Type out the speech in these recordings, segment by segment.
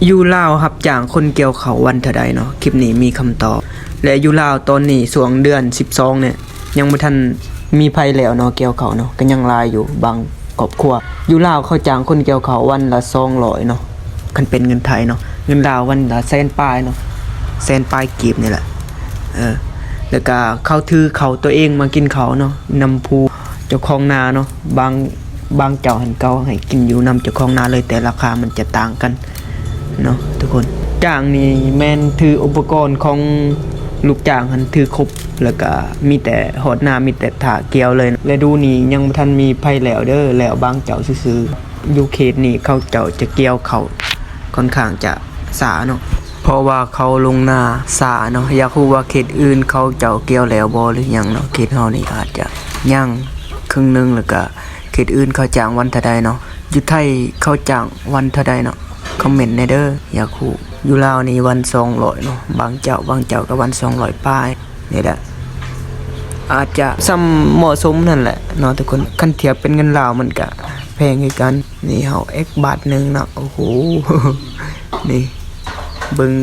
อยู่ลาวรับจ้างคนเกี่ยวเขาวันเท่าใดเนาะคลิปนี้มีคำตอบและอยู่ลาวตอนนี้ช่วงเดือน12เนี่ยยังบ่ทันมีภัยแล้วเนาะเกี่ยวเขาเนาะก็ยังลายอยู่บางครอบครัวอยู่ลาวเขาจ้างคนเกี่ยวเขาวันละ200เนาะคันเป็นเงินไทยเนาะเงินลาววันละ100,000ปลายเนาะ100,000ปลายกีบนี่แหละแล้วก็เขาถือเขาตัวเองมากินเขาเนาะนำผู้เจ้าของนาเนาะบางเจ้าหันเก่าให้กินอยู่นำเจ้าของนาเลยแต่ราคามันจะต่างกันเนาะทุกคนจ้างนี่แม่นถืออุปกรณ์ของลูกจ้างหันถือครบแล้วก็มีแต่หดนามีแต่ถาเกี่ยวเลยและดูนี่ยังบ่ทันมีภัยแล้วเด้อแล้วบางเจ้าซื่อๆอยู่เขตนี่เขาเจ้าจะเกี่ยวเขาค่อนข้างจะสาเนาะเพราะว่าเขาลงนาสาเนาะอยากรู้ว่าเขตอื่นเขาเจ้าเกี่ยวแล้วบ่หรือยังเนาะเขตเฮานี่อาจจะยังครึ่งนึงแล้วก็เขตอื่นเขาจ้างวันเท่าใดเนาะอยู่ไทยเขาจ้างวันเท่าใดเนาะคอมเมนต์ในเด้ออยากรู้อยู่ลาวนี่วัน200เนาะบางเจ้าก็วัน200ปลายนี่แหละอาจจะซ้ำเหมาะสมนั่นแหละเนาะทุกคนคันเทียบเป็นเงินลาวมันก็แพงคือกันนี่เฮา X บาทนึงเนาะโอ้โห นี่เบิ่ง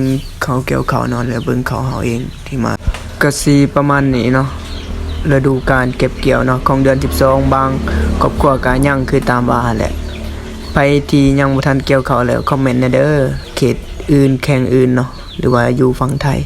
เขาเกี่ยวเขาเนาะแล้วเบิ่งเขาเฮาเองที่มาก็สิประมาณนี้เนาะฤดูกาลเก็บเกี่ยวเนาะของเดือน12บางครอบครัวก็ยังคือตามว่าแหละไปที่ยังบ่ทันเกี่ยวเขาแล้วคอมเมนต์เด้อเขตอื่นแข่งอื่นเนาะหรือว่าอยู่ฝั่งไทย